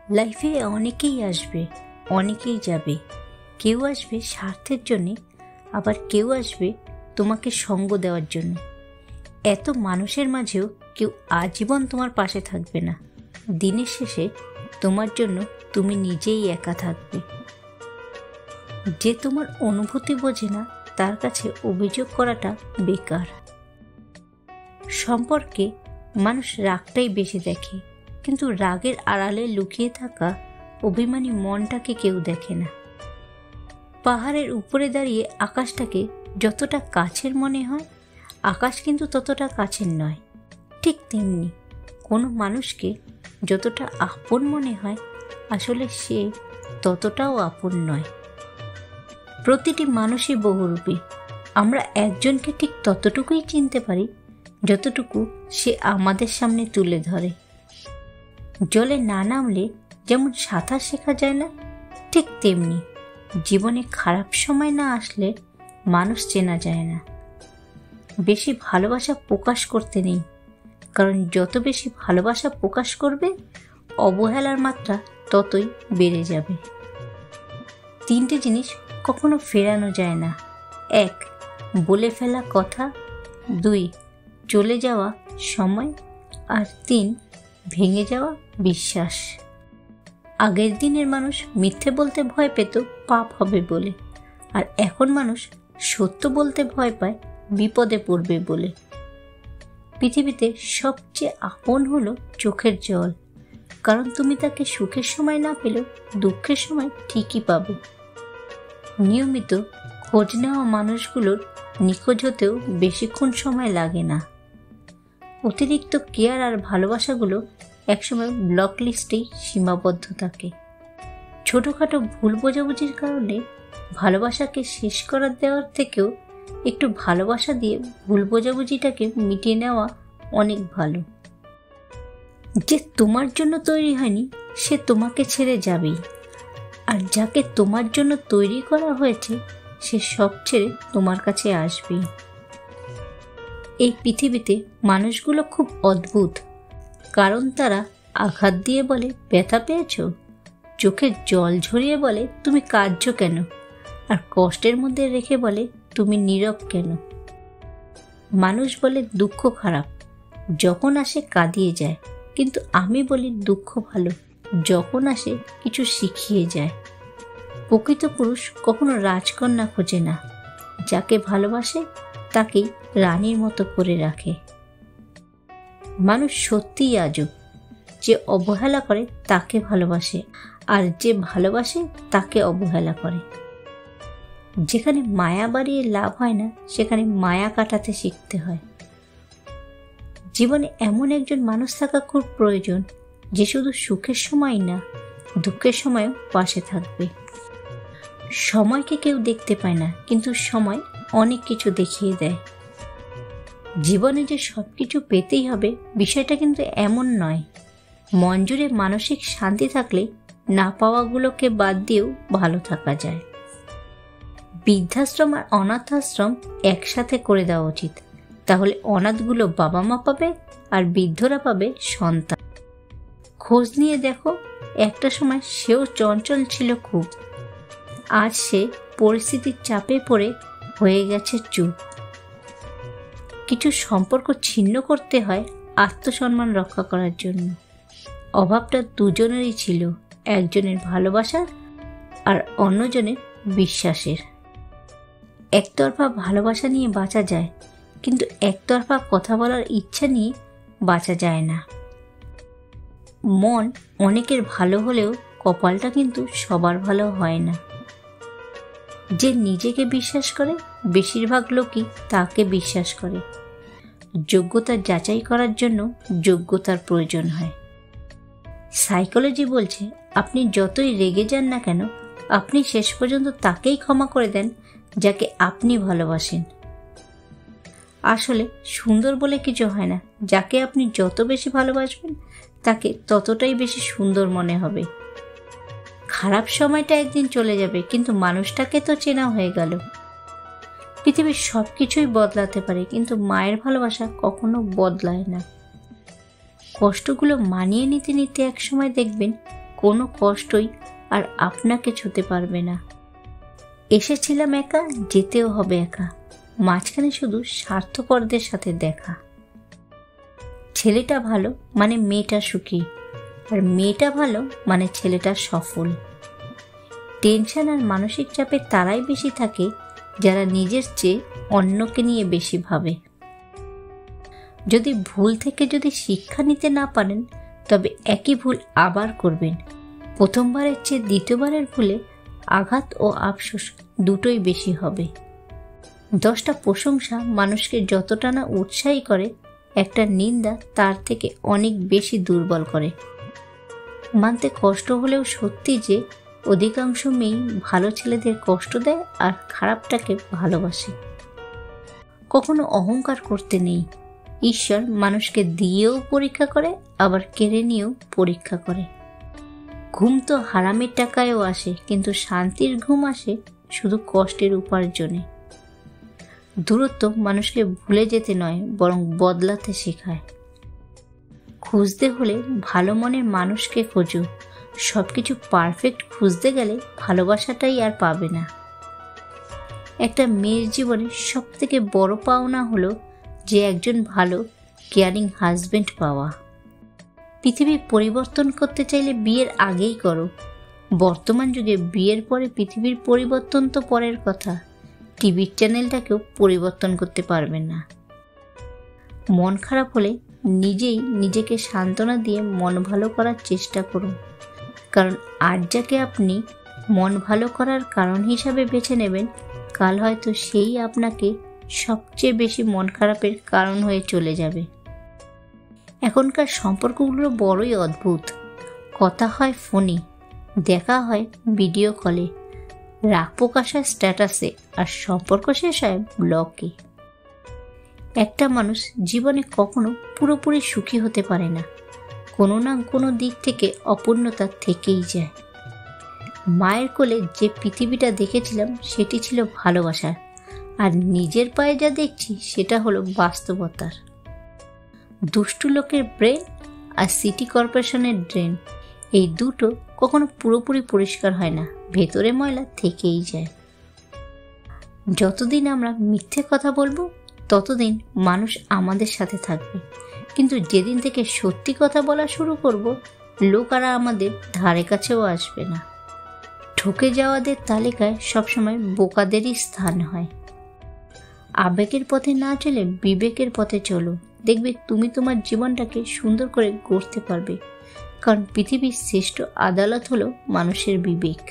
লাইফে অনেকেই আসবে, অনেকেই যাবে। কেউ আসবে স্বার্থের জন্যে, আবার কেউ আসবে তোমাকে সঙ্গ দেওয়ার জন্য। এত মানুষের মাঝেও কেউ আজীবন তোমার পাশে থাকবে না। দিনের শেষে তোমার জন্য তুমি নিজেই একা থাকবে। যে তোমার অনুভূতি বোঝে না তার কাছে অভিযোগ করাটা বেকার। সম্পর্কে মানুষ রাগটাই বেশি দেখে, কিন্তু রাগের আড়ালে লুকিয়ে থাকা অভিমানী মনটাকে কেউ দেখে না। পাহাড়ের উপরে দাঁড়িয়ে আকাশটাকে যতটা কাছের মনে হয়, আকাশ কিন্তু ততটা কাছের নয়। ঠিক তেমনি কোনো মানুষকে যতটা আপন মনে হয়, আসলে সে ততটাও আপন নয়। প্রতিটি মানুষই বহুরূপী। আমরা একজনকে ঠিক ততটুকুই চিনতে পারি যতটুকু সে আমাদের সামনে তুলে ধরে। জলে না নামলে যেমন সাঁতার শেখা যায় না, ঠিক তেমনি জীবনে খারাপ সময় না আসলে মানুষ চেনা যায় না। বেশি ভালোবাসা প্রকাশ করতে নেই, কারণ যত বেশি ভালোবাসা প্রকাশ করবে, অবহেলার মাত্রা ততই বেড়ে যাবে। 3টে জিনিস কখনো ফেরানো যায় না। 1. বলে ফেলা কথা, 2. চলে যাওয়া সময়, আর 3. ভেঙে যাওয়া বিশ্বাস। আগের দিনের মানুষ মিথ্যে বলতে ভয় পেত পাপ হবে বলে, আর এখন মানুষ সত্য বলতে ভয় পায় বিপদে পড়বে বলে। পৃথিবীতে সবচেয়ে আপন হলো চোখের জল, কারণ তুমি তাকে সুখের সময় না পেলেও দুঃখের সময় ঠিকই পাবে। নিয়মিত খোঁজ নেওয়া মানুষগুলোর নিখোঁজ হতেও বেশিক্ষণ সময় লাগে না। অতিরিক্ত কেয়ার আর ভালোবাসাগুলো একসময় ব্লক লিস্টেই সীমাবদ্ধ থাকে। ছোটোখাটো ভুল বোঝাবুঝির কারণে ভালোবাসাকে শেষ করার দেওয়ার থেকেও একটু ভালোবাসা দিয়ে ভুল বোঝাবুঝিটাকে মিটিয়ে নেওয়া অনেক ভালো। যে তোমার জন্য তৈরি হয়নি সে তোমাকে ছেড়ে যাবেই, আর যাকে তোমার জন্য তৈরি করা হয়েছে সে সব ছেড়ে তোমার কাছে আসবেই। এই পৃথিবীতে মানুষগুলো খুব অদ্ভুত, কারণ তারা আঘাত দিয়ে বলে ব্যথা পেয়েছ, চোখে জল ঝরিয়ে বলে তুমি কাঁদছো কেন, আর কষ্টের মধ্যে রেখে বলে তুমি নীরব কেন। মানুষ বলে দুঃখ খারাপ, যখন আসে কাঁদিয়ে যায়, কিন্তু আমি বলি দুঃখ ভালো, যখন আসে কিছু শিখিয়ে যায়। প্রকৃত পুরুষ কখনো রাজকন্যা খোঁজে না, যাকে ভালোবাসে তাকেই রানীর মতো করে রাখে। মানুষ সত্যিই আজব, যে অবহেলা করে তাকে ভালোবাসে, আর যে ভালোবাসে তাকে অবহেলা করে। যেখানে মায়া বাড়িয়ে লাভ হয় না, সেখানে মায়া কাটাতে শিখতে হয়। জীবনে এমন একজন মানুষ থাকা খুব প্রয়োজন, যে শুধু সুখের সময় না, দুঃখের সময়ও পাশে থাকবে। সময়কে কেউ দেখতে পায় না, কিন্তু সময় অনেক কিছু দেখিয়ে দেয়। জীবনে যে সব কিছু পেতেই হবে বিষয়টা কিন্তু এমন নয়। মন জুড়ে মানসিক শান্তি থাকলে না পাওয়াগুলোকে বাদ দিয়েও ভালো থাকা যায়। বৃদ্ধাশ্রম আর অনাথ আশ্রম একসাথে করে দেওয়া উচিত, তাহলে অনাথগুলো বাবা মা পাবে আর বৃদ্ধরা পাবে সন্তান। খোঁজ নিয়ে দেখো, একটা সময় সেও চঞ্চল ছিল খুব, আজ সে পরিস্থিতির চাপে পড়ে হয়ে গেছে চুপ। কিছু সম্পর্ক ছিন্ন করতে হয় আত্মসম্মান রক্ষা করার জন্য। অভাবটা দুজনেরই ছিল, একজনের ভালোবাসার আর অন্যজনের বিশ্বাসের। একতরফা ভালোবাসা নিয়ে বাঁচা যায়, কিন্তু একতরফা কথা বলার ইচ্ছা নিয়ে বাঁচা যায় না। মন অনেকের ভালো হলেও কপালটা কিন্তু সবার ভালো হয় না। যে নিজেকে বিশ্বাস করে, বেশিরভাগ লোকই তাকে বিশ্বাস করে। যোগ্যতা যাচাই করার জন্য যোগ্যতার প্রয়োজন হয়। সাইকোলজি বলছে, আপনি যতই রেগে যান না কেন, আপনি শেষ পর্যন্ত তাকেই ক্ষমা করে দেন যাকে আপনি ভালোবাসেন। আসলে সুন্দর বলে কিছু হয় না, যাকে আপনি যত বেশি ভালোবাসবেন তাকে ততটাই বেশি সুন্দর মনে হবে। খারাপ সময়টা একদিন চলে যাবে, কিন্তু মানুষটাকে তো চেনা হয়ে গেল। পৃথিবীর সব কিছুই বদলাতে পারে, কিন্তু মায়ের ভালোবাসা কখনো বদলায় না। কষ্টগুলো মানিয়ে নিতে নিতে একসময় দেখবেন কোনো কষ্টই আর আপনাকে ছুঁতে পারবে না। এসেছিলাম একা, যেতেও হবে একা, মাঝখানে শুধু স্বার্থপরদের সাথে দেখা। ছেলেটা ভালো মানে মেয়েটা সুখী, আর মেয়েটা ভালো মানে ছেলেটা সফল। টেনশন আর মানসিক চাপে তারাই বেশি থাকে যারা নিজের চেয়ে অন্যকে নিয়ে বেশি ভাবে। যদি ভুল থেকে যদি শিক্ষা নিতে না পারেন, তবে একই ভুল আবার করবেন। প্রথমবারের চেয়ে দ্বিতীয়বারের ভুলে আঘাত ও আফসোস দুটোই বেশি হবে। 10টা প্রশংসা মানুষকে যতটা না উৎসাহী করে, একটা নিন্দা তার থেকে অনেক বেশি দুর্বল করে। মানতে কষ্ট হলেও সত্যি যে অধিকাংশ মেয়েই ভালো ছেলেদের কষ্ট দেয় আর খারাপটাকে ভালোবাসে। কখনো অহংকার করতে নেই। ঈশ্বর মানুষকে দিয়েও পরীক্ষা করে, আবার কেড়ে নিয়েও পরীক্ষা করে। ঘুম তো হারামের টাকায়ও আসে, কিন্তু শান্তির ঘুম আসে শুধু কষ্টের উপার্জনে। দূরত্ব মানুষকে ভুলে যেতে নয়, বরং বদলাতে শেখায়। খুঁজতে হলে ভালো মনের মানুষকে খোঁজো। সবকিছু পারফেক্ট খুঁজতে গেলে ভালোবাসাটাই আর পাবে না। একটা মেয়ের জীবনে সব থেকে বড় পাওনা হলো যে একজন ভালো কেয়ারিং হাজবেন্ড পাওয়া। পৃথিবী পরিবর্তন করতে চাইলে বিয়ের আগেই করো। বর্তমান যুগে বিয়ের পরে পৃথিবীর পরিবর্তন তো পরের কথা, টিভির চ্যানেলটাকেও পরিবর্তন করতে পারবেন না। মন খারাপ হলে নিজেই নিজেকে সান্ত্বনা দিয়ে মন ভালো করার চেষ্টা করুন, কারণ আজ যাকে আপনি মন ভালো করার কারণ হিসাবে বেছে নেবেন, কাল হয়তো সেই আপনাকে সবচেয়ে বেশি মন খারাপের কারণ হয়ে চলে যাবে। এখনকার সম্পর্কগুলো বড়ই অদ্ভুত। কথা হয় ফোনে, দেখা হয় ভিডিও কলে, রাগ প্রকাশ হয় স্ট্যাটাসে, আর সম্পর্ক শেষ হয় ব্লকে। একটা মানুষ জীবনে কখনো পুরোপুরি সুখী হতে পারে না, কোনো না কোনো দিক থেকে অপূর্ণতা থেকেই যায়। মায়ের কোলে যে পৃথিবীটা দেখেছিলাম সেটি ছিল ভালোবাসার, আর নিজের পায়ে যা দেখছি সেটা হলো বাস্তবতার। দুষ্টু লোকের ব্রেন আর সিটি কর্পোরেশনের ড্রেন, এই দুটো কখনো পুরোপুরি পরিষ্কার হয় না, ভেতরে ময়লা থেকেই যায়। যতদিন আমরা মিথ্যে কথা বলবো ততদিন মানুষ আমাদের সাথে থাকবে, কিন্তু যেদিন থেকে সত্যি কথা বলা শুরু করব, লোক আর আমাদের ধারে কাছেও আসবে না। ঠকে যাওয়াদের তালিকায় সবসময় বোকাদেরই স্থান হয়। আবেগের পথে না চলে বিবেকের পথে চলো, দেখবে তুমি তোমার জীবনটাকে সুন্দর করে গড়তে পারবে, কারণ পৃথিবীর শ্রেষ্ঠ আদালত হলো মানুষের বিবেক।